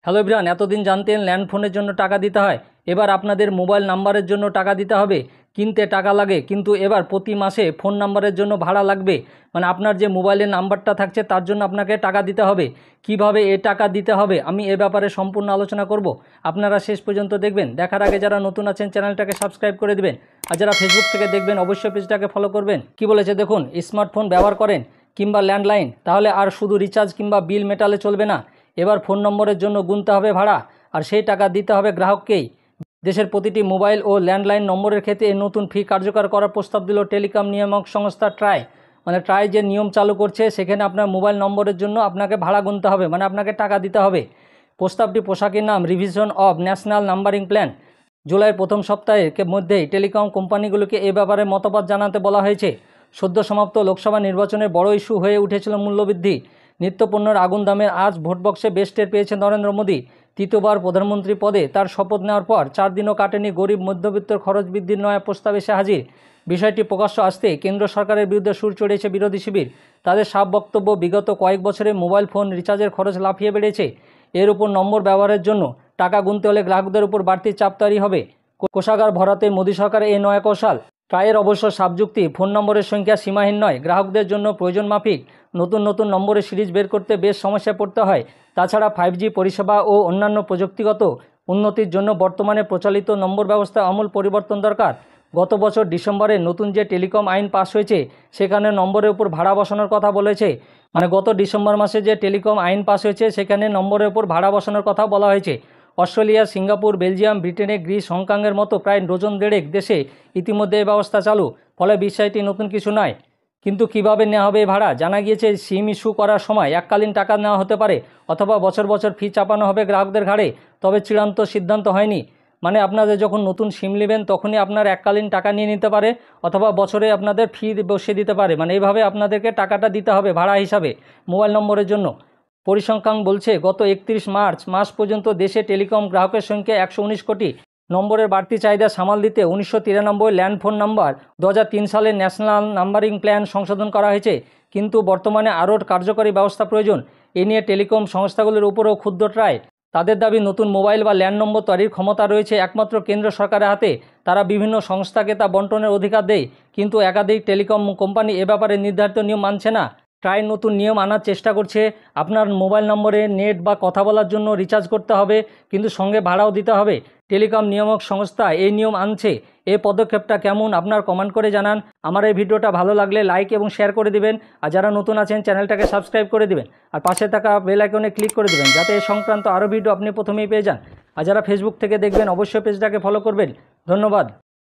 Hello everyone, এতদিন জানতেন land ফোনের জন্য টাকা দিতে হয়, এবার আপনাদের মোবাইল নাম্বারের জন্য টাকা দিতে হবে। কিনতে টাকা লাগে, কিন্তু এবার প্রতি মাসে ফোন নাম্বারের জন্য ভাড়া লাগবে। মানে আপনার যে মোবাইলের নাম্বারটা থাকছে তার জন্য আপনাকে টাকা দিতে হবে। কিভাবে এ টাকা দিতে হবে আমি এ ব্যাপারে সম্পূর্ণ আলোচনা করব। আপনারা শেষ পর্যন্ত দেখবেন। দেখার আগে যারা নতুন আছেন চ্যানেলটাকে সাবস্ক্রাইব করে দেবেন, আর যারা ফেসবুক থেকে দেখবেন অবশ্যই পেজটাকে ফলো করবেন। কি বলেছে দেখুন, স্মার্টফোন ব্যবহার করেন কিংবা ল্যান্ডলাইন, তাহলে আর শুধু রিচার্জ কিংবা বিল মেটালে চলবে না। এবার ফোন নম্বরের জন্য গুনতে হবে ভাড়া, আর সেই টাকা দিতে হবে গ্রাহককেই। দেশের প্রতিটি মোবাইল ও ল্যান্ডলাইন নম্বরের ক্ষেত্রে এই নতুন ফি কার্যকর করার প্রস্তাব দিল টেলিকম নিয়ামক সংস্থা ট্রাই। মানে ট্রাই যে নিয়ম চালু করছে, সেখানে আপনার মোবাইল নম্বরের জন্য আপনাকে ভাড়া গুনতে হবে, মানে আপনাকে টাকা দিতে হবে। প্রস্তাবটি পোশাকের নাম revision of national numbering plan. জুলাইয়ের প্রথম সপ্তাহের মধ্যেই টেলিকম কোম্পানিগুলোকে এ ব্যাপারে মতামত জানাতে বলা হয়েছে। সদ্য সমাপ্ত লোকসভা নির্বাচনের বড় ইস্যু হয়ে উঠেছিল মূল্যবৃদ্ধি। নিত্যপণ্যের আগুন দামের আজ ভোটবক্সে বেশ টের পেয়েছেন নরেন্দ্র মোদী। তৃতীয়বার প্রধানমন্ত্রী পদে তার শপথ নেওয়ার পর 4 দিনও কাটেনি গরিব মধ্যবিত্তের খরচ বৃদ্ধির নয়া প্রস্তাব এসে হাজির। বিষয়টি প্রকাশ্য আসতে কেন্দ্র সরকারের বিরুদ্ধে সুর চড়িয়েছে বিরোধী শিবির। তাদের সাফ বক্তব্য, বিগত কয়েক বছরে মোবাইল ফোন রিচার্জের খরচ লাফিয়ে বেড়েছে। এর উপর নম্বর ব্যবহারের জন্য টাকা গুনতে হলে গ্রাহকদের উপর বাড়তি চাপ তৈরি হবে। কোষাগার ভরাতে মোদী সরকারের এই নয়া কৌশল। ট্রাইয়ের অবশ্য সাবযুক্তি, ফোন নম্বরের সংখ্যা সীমাহীন নয়, গ্রাহকদের জন্য প্রয়োজন মাফিক নতুন নতুন নম্বরের সিরিজ বের করতে বেশ সমস্যায় পড়তে হয়। তাছাড়া 5G পরিষেবা ও অন্যান্য প্রযুক্তিগত উন্নতির জন্য বর্তমানে প্রচলিত নম্বর ব্যবস্থায় আমূল পরিবর্তন দরকার। গত বছর ডিসেম্বরে নতুন যে টেলিকম আইন পাস হয়েছে, সেখানে নম্বরের উপর ভাড়া বসানোর কথা বলেছে। মানে গত ডিসেম্বর মাসে যে টেলিকম আইন পাস হয়েছে, সেখানে নম্বরের উপর ভাড়া বসানোর কথা বলা হয়েছে। অস্ট্রেলিয়া, সিঙ্গাপুর, বেলজিয়াম, ব্রিটেনে, গ্রিস, হংকংয়ের মতো প্রায় ডজন দেড়েক দেশে ইতিমধ্যে এই ব্যবস্থা চালু। ফলে বিষয়টি নতুন কিছু নয়। কিন্তু কিভাবে নেওয়া হবে ভাড়া? জানা গিয়েছে সিম ইস্যু করার সময় এককালীন টাকা নেওয়া হতে পারে, অথবা বছর বছর ফি চাপানো হবে গ্রাহকদের ঘাড়ে। তবে চূড়ান্ত সিদ্ধান্ত হয়নি। মানে আপনাদের যখন নতুন সিম নেবেন তখনই আপনার এককালীন টাকা নিয়ে নিতে পারে, অথবা বছরে আপনাদের ফি বসিয়ে দিতে পারে। মানে এইভাবে আপনাদেরকে টাকাটা দিতে হবে ভাড়া হিসাবে মোবাইল নম্বরের জন্য। পরিসংখ্যান বলছে গত 31 মার্চ মাস পর্যন্ত দেশে টেলিকম গ্রাহকের সংখ্যা 119 কোটি। নম্বরের বাড়তি চাহিদা সামাল দিতে 1993 ল্যান্ড ফোন নাম্বার 2003 সালে ন্যাশনাল নাম্বারিং প্ল্যান সংশোধন করা হয়েছে। কিন্তু বর্তমানে আরও কার্যকরী ব্যবস্থা প্রয়োজন। এ নিয়ে টেলিকম সংস্থাগুলির উপরেও ক্ষুব্ধ ট্রাই। তাদের দাবি, নতুন মোবাইল বা ল্যান্ড নম্বর তৈরির ক্ষমতা রয়েছে একমাত্র কেন্দ্র সরকারের হাতে। তারা বিভিন্ন সংস্থাকে তা বন্টনের অধিকার দেয়, কিন্তু একাধিক টেলিকম কোম্পানি এ ব্যাপারে নির্ধারিত নিয়ম মানছে না। ট্রাই নতুন নিয়ম আনার চেষ্টা করছে। আপনার মোবাইল নম্বরে নেট বা কথা বলার জন্য রিচার্জ করতে হবে, কিন্তু সঙ্গে ভাড়াও দিতে হবে। টেলিকম নিয়ামক সংস্থা এই নিয়ম আনছে। এই পদক্ষেপটা কেমন আপনার কমেন্ট করে জানান। আমার এই ভিডিওটা ভালো লাগলে লাইক এবং শেয়ার করে দিবেন, আর যারা নতুন আছেন চ্যানেলটাকে সাবস্ক্রাইব করে দিবেন, আর পাশে থাকা বেল আইকনে ক্লিক করে দিবেন, যাতে এই সংক্রান্ত আরও ভিডিও আপনি প্রথমেই পেয়ে যান। আর যারা ফেসবুক থেকে দেখবেন অবশ্যই পেজটাকে ফলো করবেন। ধন্যবাদ।